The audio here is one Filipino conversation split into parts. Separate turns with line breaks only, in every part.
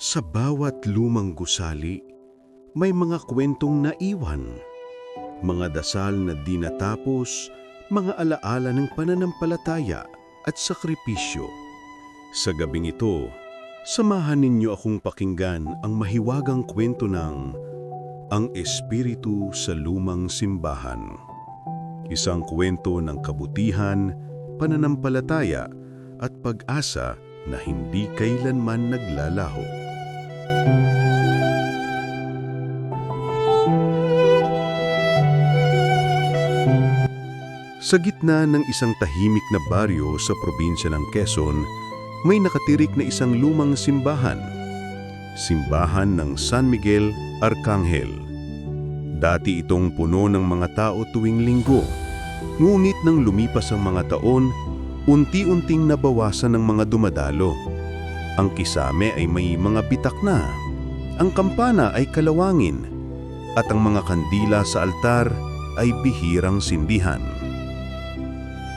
Sa bawat lumang gusali, may mga kwentong naiwan, mga dasal na di natapos, mga alaala ng pananampalataya at sakripisyo. Sa gabing ito, samahan ninyo akong pakinggan ang mahiwagang kwento ng Ang Espiritu sa Lumang Simbahan. Isang kwento ng kabutihan, pananampalataya at pag-asa na hindi kailanman naglalaho. Sa gitna ng isang tahimik na baryo sa probinsya ng Quezon, may nakatirik na isang lumang simbahan. Simbahan ng San Miguel, Arcangel. Dati itong puno ng mga tao tuwing linggo. Ngunit nang lumipas ang mga taon, unti-unting nabawasan ng mga dumadalo. Ang kisame ay may mga bitak na, ang kampana ay kalawangin, at ang mga kandila sa altar ay bihirang sindihan.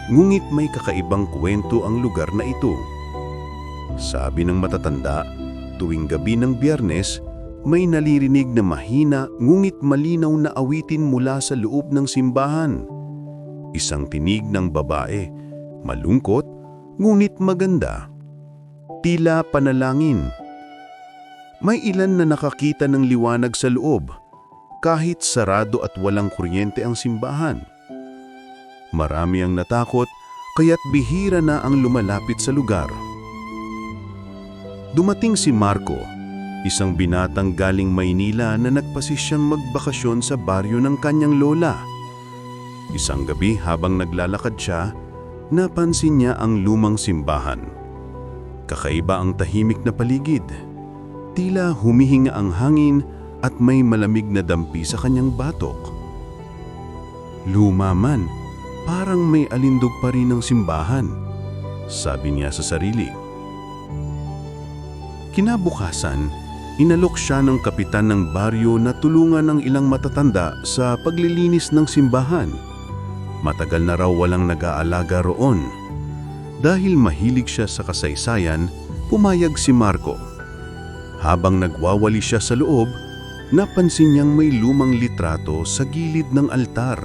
Ngunit may kakaibang kwento ang lugar na ito. Sabi ng matatanda, tuwing gabi ng Biyernes, may nalirinig na mahina ngunit malinaw na awitin mula sa loob ng simbahan. Isang tinig ng babae, malungkot ngunit maganda. Tila panalangin. May ilan na nakakita ng liwanag sa loob, kahit sarado at walang kuryente ang simbahan. Marami ang natakot, kaya't bihira na ang lumalapit sa lugar. Dumating si Marco, isang binatang galing Maynila na nagpasisyang magbakasyon sa baryo ng kanyang lola. Isang gabi habang naglalakad siya, napansin niya ang lumang simbahan. Kakaiba ang tahimik na paligid. Tila humihinga ang hangin at may malamig na dampi sa kanyang batok. Luma man, parang may alindog pa rin ang simbahan, sabi niya sa sarili. Kinabukasan, inalok siya ng kapitan ng baryo na tulungan ng ilang matatanda sa paglilinis ng simbahan. Matagal na raw walang nag-aalaga roon. Dahil mahilig siya sa kasaysayan, pumayag si Marco. Habang nagwawali siya sa loob, napansin niyang may lumang litrato sa gilid ng altar.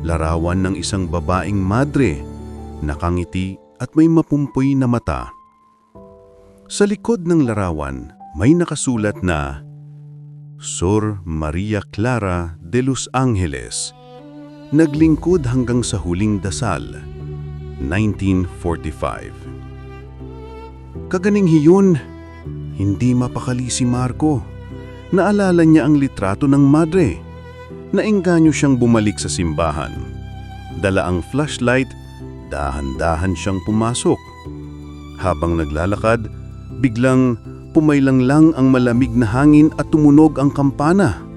Larawan ng isang babaeng madre, nakangiti at may mapumpoy na mata. Sa likod ng larawan, may nakasulat na Sor Maria Clara de los Angeles, naglingkod hanggang sa huling dasal, 1945. Kaganing hiyon, hindi mapakali si Marco. Naalala niya ang litrato ng madre. Naengganyo siyang bumalik sa simbahan. Dala ang flashlight, dahan-dahan siyang pumasok. Habang naglalakad, biglang pumailanglang ang malamig na hangin at tumunog ang kampana.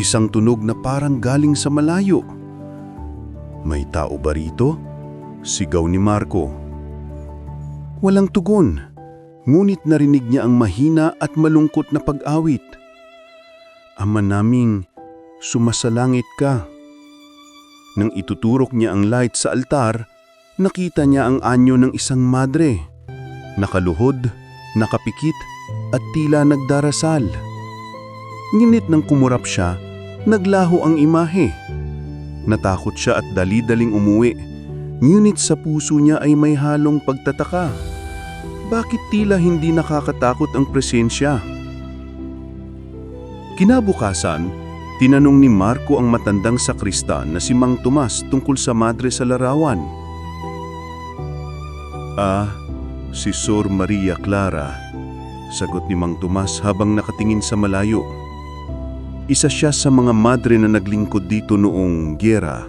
Isang tunog na parang galing sa malayo. May tao ba rito? Sigaw ni Marco. Walang tugon, ngunit narinig niya ang mahina at malungkot na pag-awit. Ama naming, sumasalangit ka. Nang ituturok niya ang light sa altar, nakita niya ang anyo ng isang madre. Nakaluhod, nakapikit, at tila nagdarasal. Ngunit nang kumurap siya, naglaho ang imahe. Natakot siya at dali-daling umuwi. Ngunit sa puso niya ay may halong pagtataka. Bakit tila hindi nakakatakot ang presensya? Kinabukasan, tinanong ni Marco ang matandang sakristan na si Mang Tomas tungkol sa madre sa larawan. Si Sor Maria Clara, sagot ni Mang Tomas habang nakatingin sa malayo. Isa siya sa mga madre na naglingkod dito noong gyera.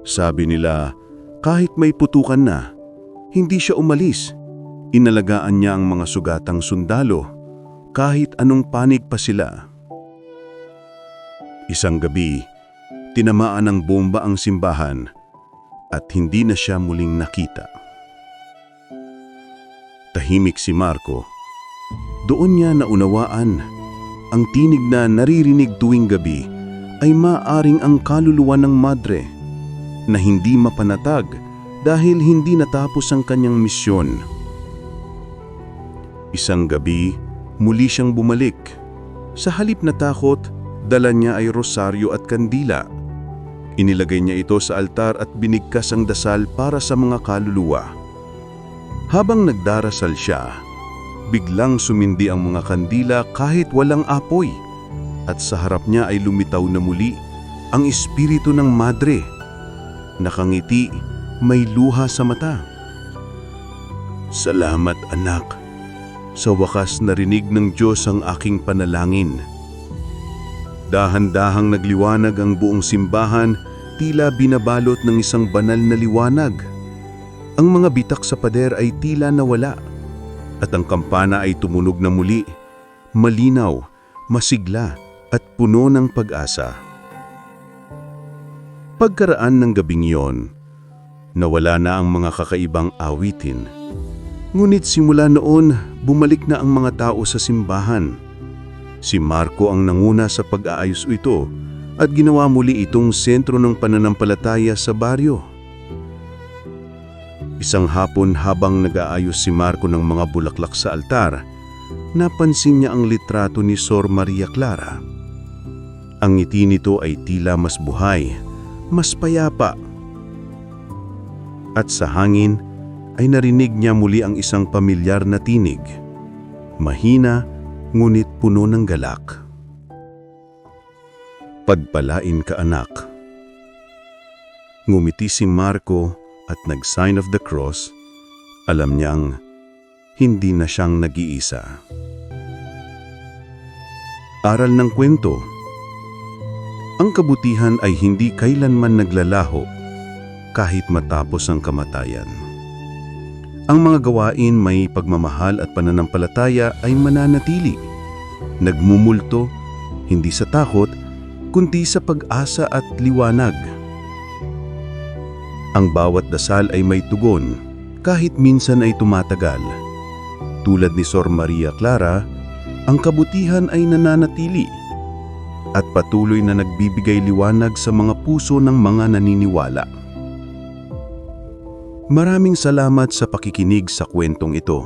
Sabi nila, kahit may putukan na, hindi siya umalis. Inalagaan niya ang mga sugatang sundalo, kahit anong panig pa sila. Isang gabi, tinamaan ng bomba ang simbahan at hindi na siya muling nakita. Tahimik si Marco. Doon niya naunawaan, ang tinig na naririnig tuwing gabi ay maaring ang kaluluwa ng madre na hindi mapanatag dahil hindi natapos ang kanyang misyon. Isang gabi, muli siyang bumalik. Sa halip na takot, dala niya ay rosaryo at kandila. Inilagay niya ito sa altar at binigkas ang dasal para sa mga kaluluwa. Habang nagdarasal siya, biglang sumindi ang mga kandila kahit walang apoy, at sa harap niya ay lumitaw na muli ang espiritu ng madre. Nakangiti, may luha sa mata. "Salamat, anak. Sa wakas narinig ng Diyos ang aking panalangin." Dahan-dahang nagliwanag ang buong simbahan, tila binabalot ng isang banal na liwanag. Ang mga bitak sa pader ay tila nawala, at ang kampana ay tumunog na muli, malinaw, masigla, at puno ng pag-asa. Pagkaraan ng gabing iyon, nawala na ang mga kakaibang awitin. Ngunit simula noon, bumalik na ang mga tao sa simbahan. Si Marco ang nanguna sa pag-aayos ito at ginawa muli itong sentro ng pananampalataya sa baryo. Isang hapon habang nag-aayos si Marco ng mga bulaklak sa altar, napansin niya ang litrato ni Sor Maria Clara. Ang ngiti nito ay tila mas buhay, mas payapa. At sa hangin ay narinig niya muli ang isang pamilyar na tinig. Mahina, ngunit puno ng galak. "Pagpalain ka, anak." Ngumiti si Marco at nag-sign of the cross. Alam niyang hindi na siyang nag-iisa. Aral ng kwento. Ang kabutihan ay hindi kailanman naglalaho kahit matapos ang kamatayan. Ang mga gawain may pagmamahal at pananampalataya ay mananatili, nagmumulto, hindi sa takot, kundi sa pag-asa at liwanag. Ang bawat dasal ay may tugon, kahit minsan ay tumatagal. Tulad ni Sor Maria Clara, ang kabutihan ay nananatili at patuloy na nagbibigay liwanag sa mga puso ng mga naniniwala. Maraming salamat sa pakikinig sa kwentong ito.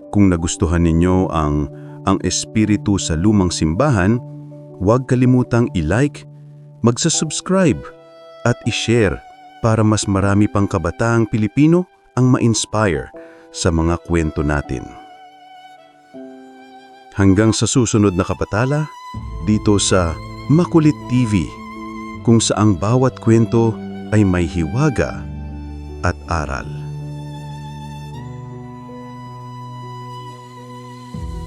Kung nagustuhan ninyo ang espiritu sa lumang simbahan, huwag kalimutang i-like, magsa-subscribe at i-share para mas marami pang kabataang Pilipino ang ma-inspire sa mga kwento natin. Hanggang sa susunod na kapatala, dito sa Makulit TV, kung saang bawat kwento ay may hiwaga at aral.